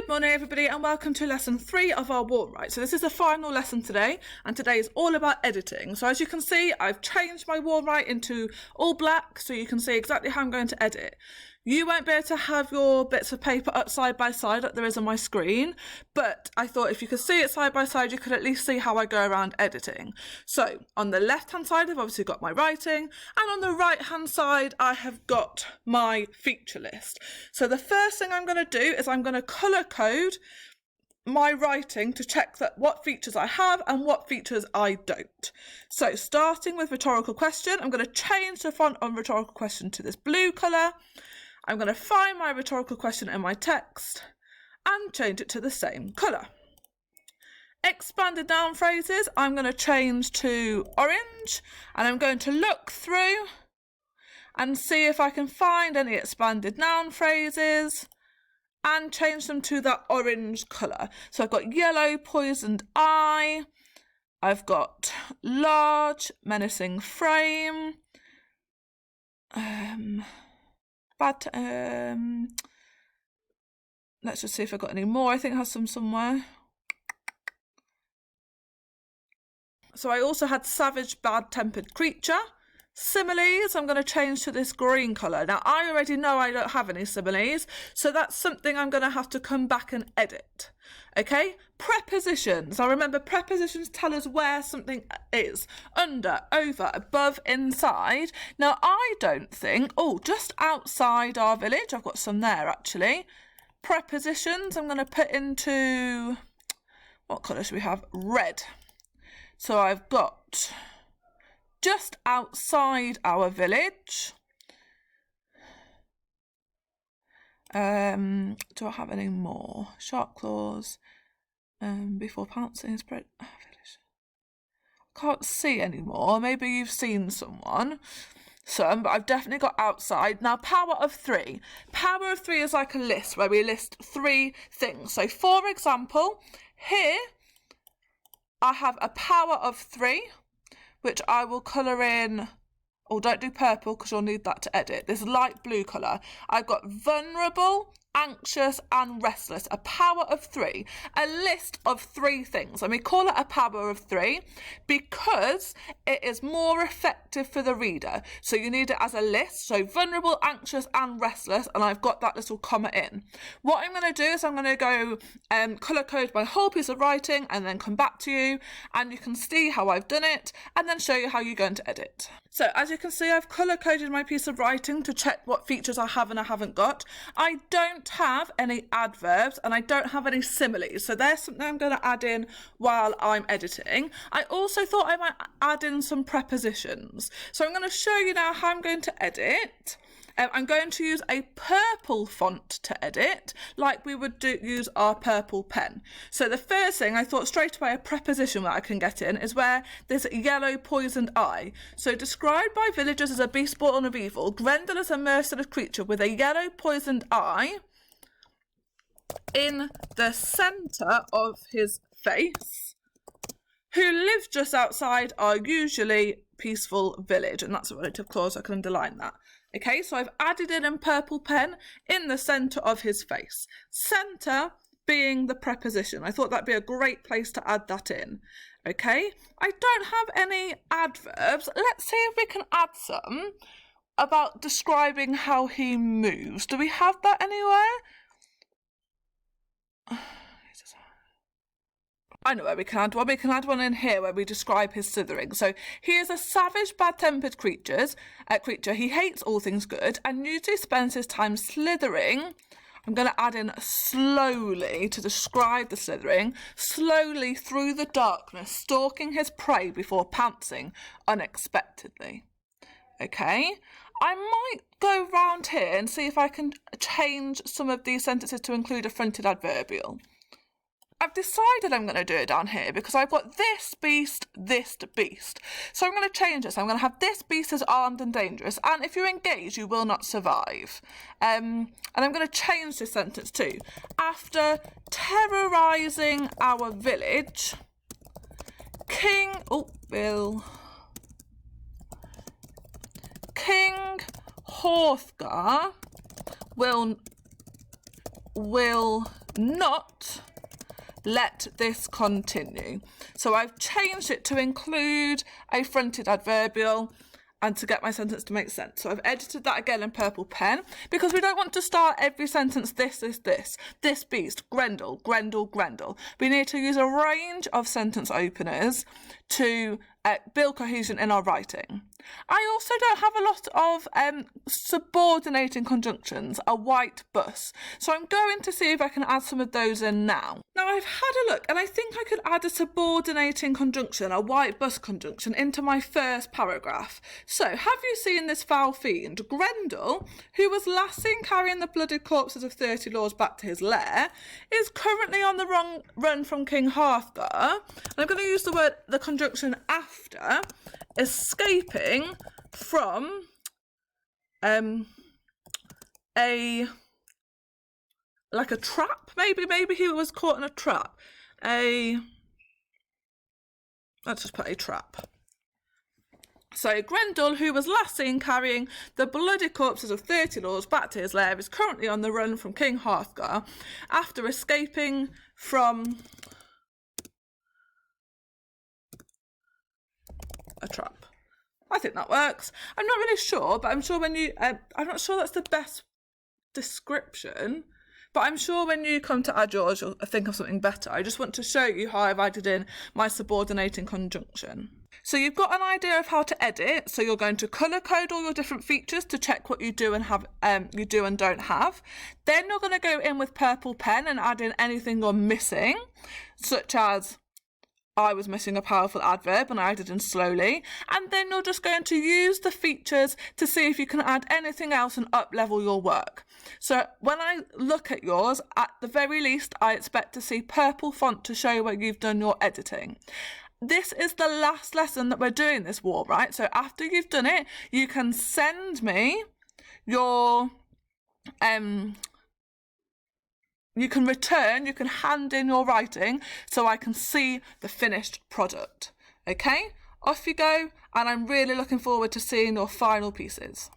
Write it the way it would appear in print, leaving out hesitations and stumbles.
Good morning everybody and welcome to lesson 3 of our wall write. So this is the final lesson today and today is all about editing. So as you can see, I've changed my wall write into all black so you can see exactly how I'm going to edit. You won't be able to have your bits of paper up side by side like there is on my screen, but I thought if you could see it side by side, you could at least see how I go around editing. So on the left hand side, I've obviously got my writing, and on the right hand side, I have got my feature list. So the first thing I'm going to do is I'm going to colour code my writing to check that what features I have and what features I don't. So starting with rhetorical question, I'm going to change the font on rhetorical question to this blue colour. I'm going to find my rhetorical question in my text and change it to the same colour. Expanded noun phrases, I'm going to change to orange, and I'm going to look through and see if I can find any expanded noun phrases and change them to that orange colour. So I've got yellow, poisoned eye, I've got large, menacing frame, let's just see if I've got any more. I think I have some somewhere. So I also had savage, bad-tempered creature. Similes, I'm going to change to this green colour. Now, I already know I don't have any similes, so that's something I'm going to have to come back and edit. Okay, prepositions. Now remember, prepositions tell us where something is. Under, over, above, inside. Now, I don't think, just outside our village. I've got some there, actually. Prepositions, I'm going to put into, what colour should we have? Red. So I've got just outside our village. Do I have any more? Sharp claws. Before pouncing is spread. Village. Can't see any more. Maybe you've seen some, but I've definitely got outside. Now, power of 3. Power of 3 is like a list where we list 3 things. So, for example, here I have a power of 3, which I will colour in. Don't do purple because you'll need that to edit. This light blue colour. I've got vulnerable, anxious and restless. A power of 3. A list of 3 things. And we call it a power of 3 because it is more effective for the reader. So you need it as a list. So vulnerable, anxious and restless. And I've got that little comma in. What I'm going to do is I'm going to go colour code my whole piece of writing and then come back to you. And you can see how I've done it and then show you how you're going to edit. So as you can see, I've colour coded my piece of writing to check what features I have and I haven't got. I don't have any adverbs and I don't have any similes, so there's something I'm going to add in while I'm editing. I also thought I might add in some prepositions, so I'm going to show you now how I'm going to edit. I'm going to use a purple font to edit, like we would use our purple pen. So the first thing, I thought straight away a preposition that I can get in is where there's yellow poisoned eye. So described by villagers as a beast born of evil, Grendel is a merciless creature with a yellow poisoned eye in the centre of his face, who lives just outside our usually peaceful village. And that's a relative clause, I can underline that. Okay, so I've added in purple pen in the centre of his face. Centre being the preposition. I thought that'd be a great place to add that in. Okay, I don't have any adverbs. Let's see if we can add some about describing how he moves. Do we have that anywhere? I know where we can add one. We can add one in here where we describe his slithering. So he is a savage, bad-tempered creature. He hates all things good and usually spends his time slithering. I'm going to add in slowly to describe the slithering. Slowly through the darkness, stalking his prey before pouncing unexpectedly. Okay. I might go round here and see if I can change some of these sentences to include a fronted adverbial. I've decided I'm going to do it down here because I've got this beast. So I'm going to change this. I'm going to have this beast is armed and dangerous, and if you're engaged, you will not survive. And I'm going to change this sentence too. After terrorising our village, King Hrothgar will not let this continue. So I've changed it to include a fronted adverbial and to get my sentence to make sense. So I've edited that again in purple pen because we don't want to start every sentence this beast, Grendel, Grendel, Grendel. We need to use a range of sentence openers to build cohesion in our writing. I also don't have a lot of subordinating conjunctions, a white bus. So I'm going to see if I can add some of those in now. Now I've had a look and I think I could add a subordinating conjunction, a white bus conjunction, into my first paragraph. So have you seen this foul fiend? Grendel, who was last seen carrying the bloody corpses of 30 lords back to his lair, is currently on the run from King Hrothgar. And I'm going to use the conjunction after, escaping from a trap. Maybe he was caught in a trap. Let's just put a trap. So Grendel, who was last seen carrying the bloody corpses of 30 lords back to his lair, is currently on the run from King Hrothgar after escaping from a trap. I think that works. I'm not really sure, but I'm sure when you... I'm not sure that's the best description, but I'm sure when you come to add yours, you'll think of something better. I just want to show you how I've added in my subordinating conjunction. So you've got an idea of how to edit, so you're going to colour code all your different features to check what you do and have, you do and don't have. Then you're going to go in with purple pen and add in anything you're missing, such as I was missing a powerful adverb and I added in slowly. And then you're just going to use the features to see if you can add anything else and up-level your work. So when I look at yours, at the very least, I expect to see purple font to show where you've done your editing. This is the last lesson that we're doing this war, right? So after you've done it, you can send me your... you can hand in your writing so I can see the finished product. Okay, off you go, and I'm really looking forward to seeing your final pieces.